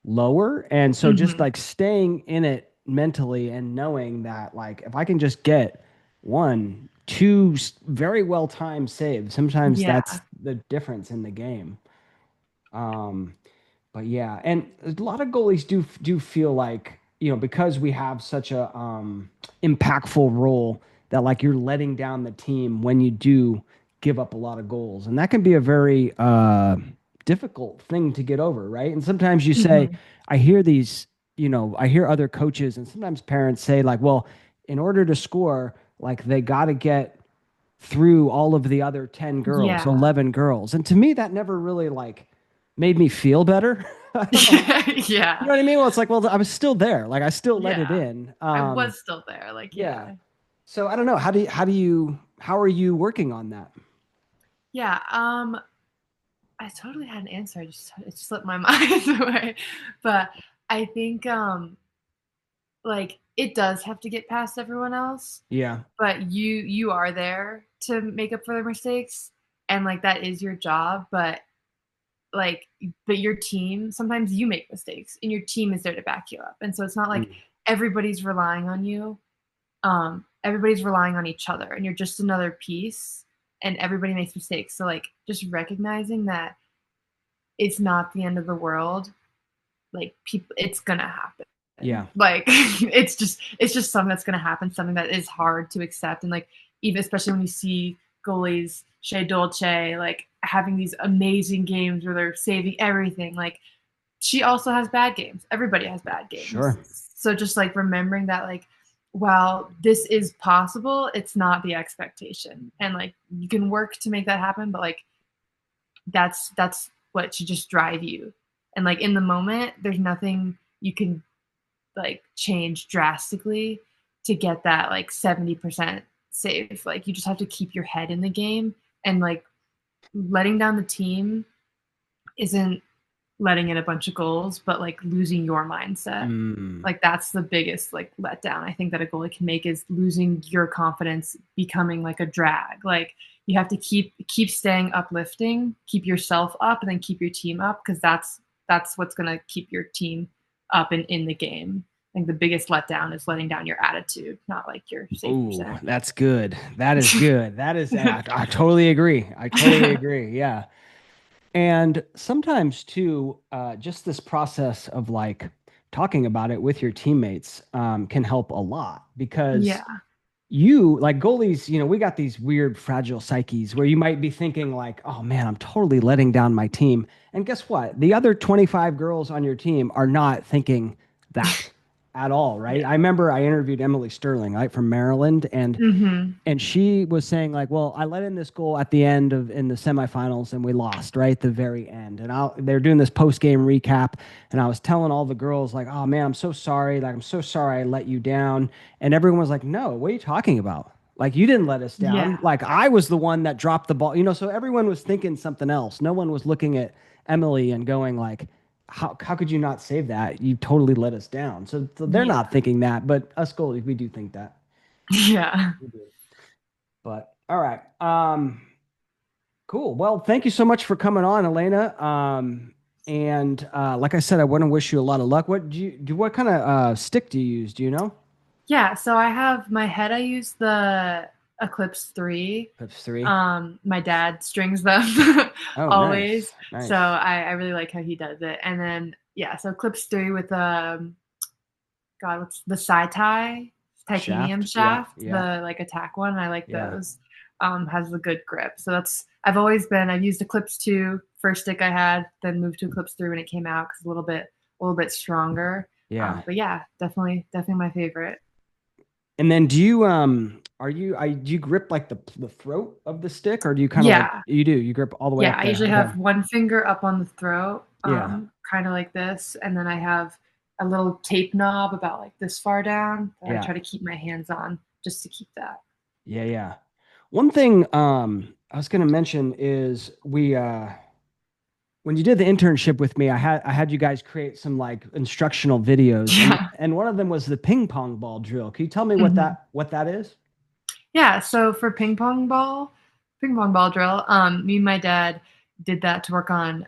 lower. And so just Hmm. like staying in it mentally and knowing that like if I can just get one, two very well timed saves, sometimes Yeah. that's the difference in the game. Um, but yeah, and a lot of goalies do feel like, because we have such a impactful role that like you're letting down the team when you do give up a lot of goals. And that can be a very difficult thing to get over, right? And sometimes you say, Hmm. I hear these, I hear other coaches and sometimes parents say like, well, in order to score, like they got to get through all of the other 10 girls, Yeah. 11 girls. And to me, that never really like made me feel better. I don't know. You Yeah. know what I mean? Well, it's like, well, I was still there. Like I still let it Yeah. in. I was still there. Like, Yeah. yeah. So I don't know. How are you working on that? Yeah. I totally had an answer. It just slipped my mind away. But I think like it does have to get past everyone else, Yeah. but you are there to make up for their mistakes, and like that is your job. Like but your team, sometimes you make mistakes and your team is there to back you up. And so it's not like Mm. everybody's relying on you. Everybody's relying on each other and you're just another piece, and everybody makes mistakes. So like just recognizing that it's not the end of the world. Like people, it's gonna happen. Yeah. Like it's just something that's gonna happen, something that is hard to accept. And like even especially when you see goalies Shea Dolce like having these amazing games where they're saving everything, like she also has bad games. Everybody has bad games. Sure. So just like remembering that, like, while this is possible, it's not the expectation. And like you can work to make that happen, but like that's what should just drive you. And like in the moment, there's nothing you can like change drastically to get that like 70% save. Like you just have to keep your head in the game, and like letting down the team isn't letting in a bunch of goals, but like losing your mindset. Mm. Like that's the biggest like letdown I think that a goalie can make, is losing your confidence, becoming like a drag. Like you have to keep staying uplifting, keep yourself up, and then keep your team up, because that's what's gonna keep your team up and in the game. I think the biggest letdown is letting down your attitude, not like your save Oh, percent. that's good. That is good. That is, I totally agree. I totally agree. Yeah. And sometimes too, just this process of like talking about it with your teammates can help a lot because Yeah. like goalies, we got these weird fragile psyches where you might be thinking like, oh man, I'm totally letting down my team. And guess what? The other 25 girls on your team are not thinking that at all, right? Yeah. I remember I interviewed Emily Sterling, right, from Maryland, and Mhm. she was saying like, well, I let in this goal at the end of in the semifinals and we lost right at the very end. And they're doing this post game recap, and I was telling all the girls like, oh man, I'm so sorry. Like I'm so sorry I let you down. And everyone was like, no, what are you talking about? Like you didn't let us down. Yeah. Like I was the one that dropped the ball. So everyone was thinking something else. No one was looking at Emily and going like, how could you not save that? You totally let us down. So they're Yeah. not thinking that, but us goalies, we do think that. Yeah. We do. But all right. Cool. Well, thank you so much for coming on, Elena. And like I said, I want to wish you a lot of luck. What kind of stick do you use? Do you know? Yeah, so I have my head, I use the Eclipse 3. Pips three. My dad strings them Oh, nice. always. So Nice. I really like how he does it. And then yeah, so Eclipse 3 with God, what's the side tie titanium Shaft. Yeah. shaft, Yeah. the like attack one. I like Yeah. those. Has a good grip. So I've used Eclipse 2 first stick I had, then moved to Eclipse 3 when it came out because a little bit stronger. Yeah. But yeah, definitely my favorite. And then do you grip like the throat of the stick, or do you kind of like Yeah. you grip all the way Yeah, up I there? usually Okay. have one finger up on the throat, Yeah. kind of like this, and then I have a little tape knob about like this far down that I Yeah. try to keep my hands on just to keep that. Yeah, yeah. One thing I was going to mention is when you did the internship with me, I had you guys create some like instructional videos, and Yeah. and one of them was the ping pong ball drill. Can you tell me what Mhm. that is? Yeah, so for ping pong ball drill, me and my dad did that to work on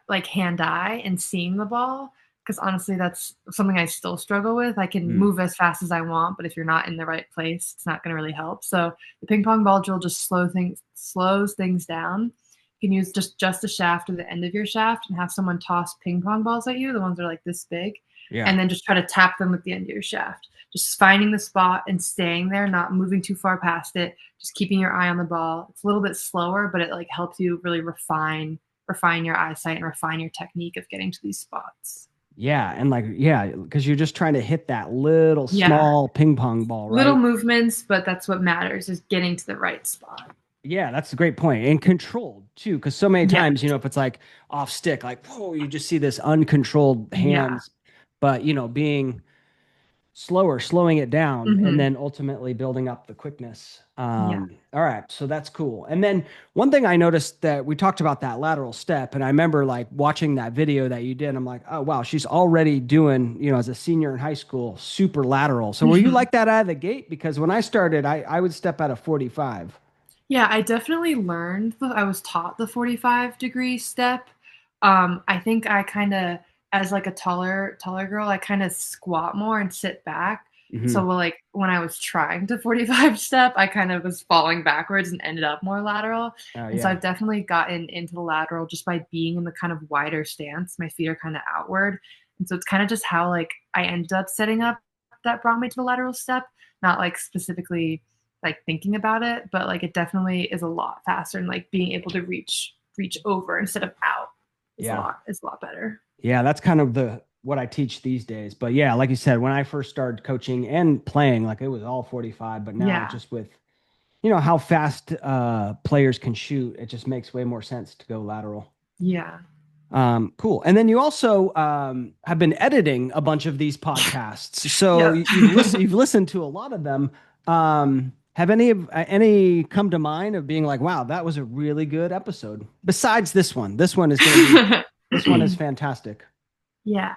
like hand eye and seeing the ball. Because honestly, that's something I still struggle with. I can Hmm. move as fast as I want, but if you're not in the right place, it's not going to really help. So the ping pong ball drill just slows things down. You can use just the shaft or the end of your shaft and have someone toss ping pong balls at you, the ones that are like this big, Yeah. and then just try to tap them with the end of your shaft. Just finding the spot and staying there, not moving too far past it, just keeping your eye on the ball. It's a little bit slower, but it like helps you really refine your eyesight and refine your technique of getting to these spots. Yeah, and like yeah, because you're just trying to hit that little Yeah. small ping pong ball, Little right? movements, but that's what matters is getting to the right spot. Yeah, that's a great point. And controlled too, because so many Yeah. times, if it's like off stick, like whoa, you just see this uncontrolled Yeah. hands, but being slower, slowing it down, and Hmm. then ultimately building up the quickness. Yeah. All right, so that's cool. And then one thing I noticed that we talked about that lateral step, and I remember like watching that video that you did. I'm like, oh wow, she's already doing, as a senior in high school, super lateral. So were you Mhm. like that out of the gate? Because when I started, I would step out of 45. Yeah, I definitely I was taught the 45-degree step. I think I kind of, as like a taller girl, I kind of squat more and sit back. So, Hmm. well, like when I was trying to 45 step, I kind of was falling backwards and ended up more lateral. Oh And so yeah. I've definitely gotten into the lateral just by being in the kind of wider stance. My feet are kind of outward. And so it's kind of just how like I ended up setting up that brought me to the lateral step, not like specifically like thinking about it, but like it definitely is a lot faster and like being able to reach over instead of out Yeah. is a lot better. Yeah, that's kind of the what I teach these days. But yeah, like you said, when I first started coaching and playing, like it was all 45, but now Yeah. just with how fast players can shoot, it just makes way more sense to go lateral. Yeah. Cool. And then you also have been editing a bunch of these podcasts, so Yep. you've listened to a lot of them. Have any come to mind of being like, wow, that was a really good episode? Besides this one, this one is fantastic. Yeah.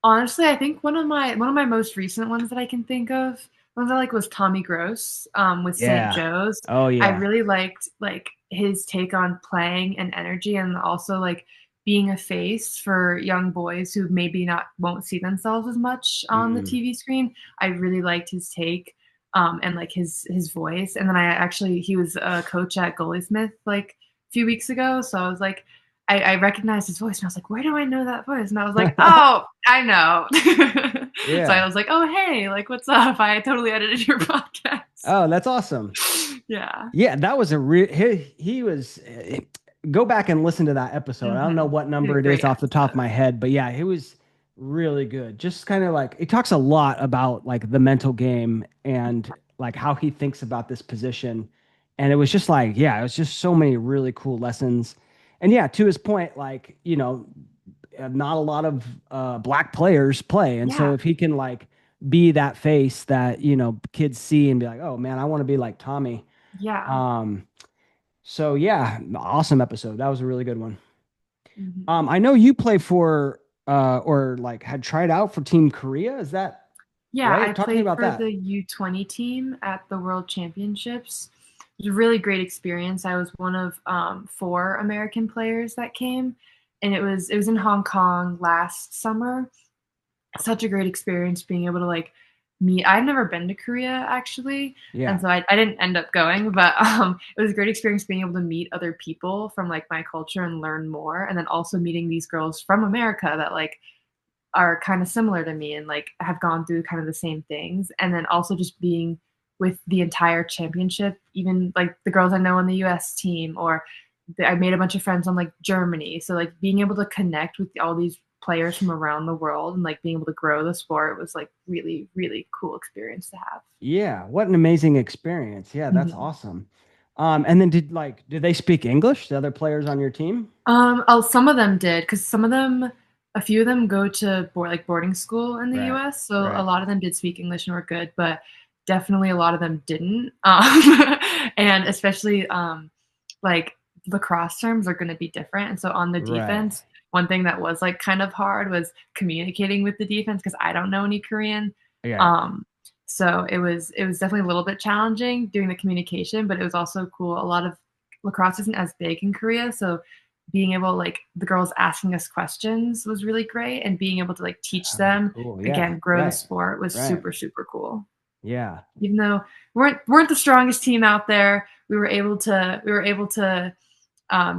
Honestly, I think one of my most recent ones that I can think of, ones I like was Tommy Gross with St. Yeah. Joe's. Oh I yeah. really liked like his take on playing and energy and also like being a face for young boys who maybe not won't see themselves as much on the Mm. TV screen. I really liked his take and like his voice. And then he was a coach at Goalie Smith like a few weeks ago, so I was like I recognized his voice and I was like, where do I know that voice? And I was like, oh, I know. So I Yeah. was like, oh, hey, like, what's up? I totally edited your podcast. Oh, that's awesome. Yeah. Yeah, that was a real he was go back and listen to that episode. I don't know Hmm. what He number had a it is great off the top of episode. my head, but yeah, it was really good. Just kind of like it talks a lot about like the mental game and like how he thinks about this position. And it was just like, yeah, it was just so many really cool lessons. And yeah, to his point, like, not a lot of black players play. And so Yeah. if he can like be that face that, kids see and be like, oh man, I want to be like Tommy. Yeah. Um, so yeah, awesome episode. That was a really good one. Hmm. I know you play for or like had tried out for Team Korea. Is that Yeah. I right? Talk to me played about for the that. U20 team at the World Championships. It was a really great experience. I was one of four American players that came, and it was in Hong Kong last summer. Such a great experience being able to like meet. I've never been to Korea actually, Yeah. and so I didn't end up going, but it was a great experience being able to meet other people from like my culture and learn more, and then also meeting these girls from America that like are kind of similar to me and like have gone through kind of the same things, and then also just being with the entire championship, even like the girls I know on the U.S. team, or I made a bunch of friends on like Germany. So like being able to connect with all these players from around the world and like being able to grow the sport was like really really cool experience to have. Yeah. What an amazing experience. Yeah, that's Mhm. awesome. And then did they speak English, the other players on your team? Oh, some of them did because some of them a few of them go to boarding school in the Right. US, so a Right. lot of them did speak English and were good, but definitely a lot of them didn't. And especially like lacrosse terms are going to be different. And so on the Right. defense, one thing that was like kind of hard was communicating with the defense because I don't know any Korean. Yeah. Um, so it was definitely a little bit challenging doing the communication, but it was also cool. A lot of lacrosse isn't as big in Korea, so being able like the girls asking us questions was really great, and being able to like teach Oh, them cool. Yeah. again, grow the Right. sport was Right. super cool. Yeah. Even though we weren't the strongest team out there, we were able to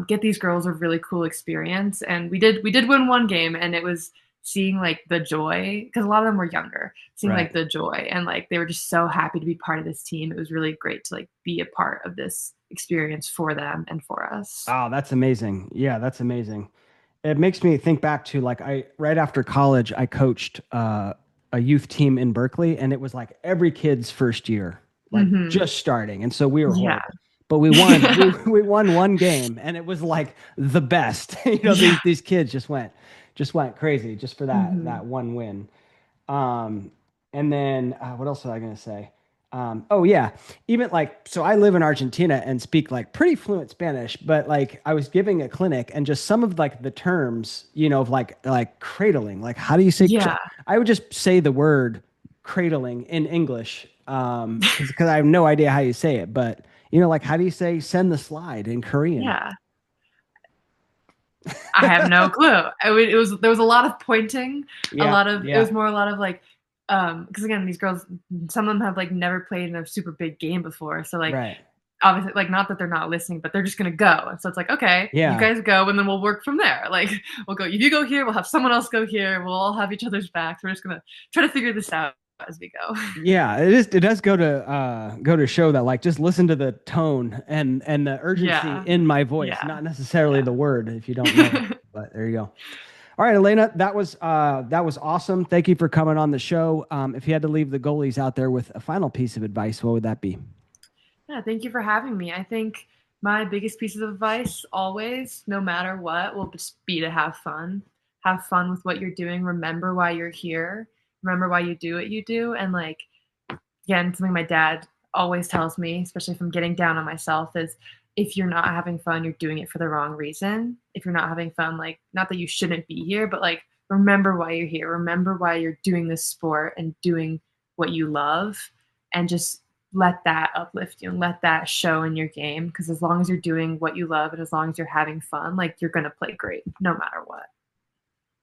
get these girls a really cool experience, and we did win one game, and it was seeing like the joy because a lot of them were younger, seeing like Right. the joy and like they were just so happy to be part of this team. It was really great to like be a part of this experience for them and for us. Oh, that's amazing. Yeah, that's amazing. It makes me think back to like I right after college, I coached a youth team in Berkeley, and it was like every kid's first year, like Hmm. just starting, and so we were Yeah. horrible. But we won. We won one game, and it was like the best. Yeah. These kids just went crazy just for that Hmm. one win. Um, and then what else was I going to say? Oh yeah, even like so I live in Argentina and speak like pretty fluent Spanish, but like I was giving a clinic and just some of like the terms, of like cradling, like how do you say? Yeah. I would just say the word cradling in English, because I have no idea how you say it, but like how do you say send the slide in Korean? Yeah. I have no clue. It was there was a lot of pointing, Yeah, it was yeah, more a lot of like because again these girls, some of them have like never played in a super big game before, so like right, obviously like not that they're not listening, but they're just gonna go, and so it's like okay, you yeah. guys go, and then we'll work from there. Like we'll go, if you go here, we'll have someone else go here, we'll all have each other's backs. We're just gonna try to figure this out as we go. Yeah, it does go to show that like just listen to the tone and the urgency Yeah, in my voice, yeah, not necessarily the word if you don't know it. yeah. But there you go. All right, Elena, that was awesome. Thank you for coming on the show. If you had to leave the goalies out there with a final piece of advice, what would that be? Yeah, thank you for having me. I think my biggest piece of advice always, no matter what, will just be to have fun. Have fun with what you're doing. Remember why you're here. Remember why you do what you do. And like, again, something my dad always tells me, especially if I'm getting down on myself, is if you're not having fun, you're doing it for the wrong reason. If you're not having fun, like, not that you shouldn't be here, but like, remember why you're here. Remember why you're doing this sport and doing what you love. And just let that uplift you and let that show in your game. Because as long as you're doing what you love and as long as you're having fun, like, you're going to play great no matter what.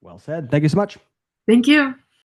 Well said. Thank you so much. Thank you.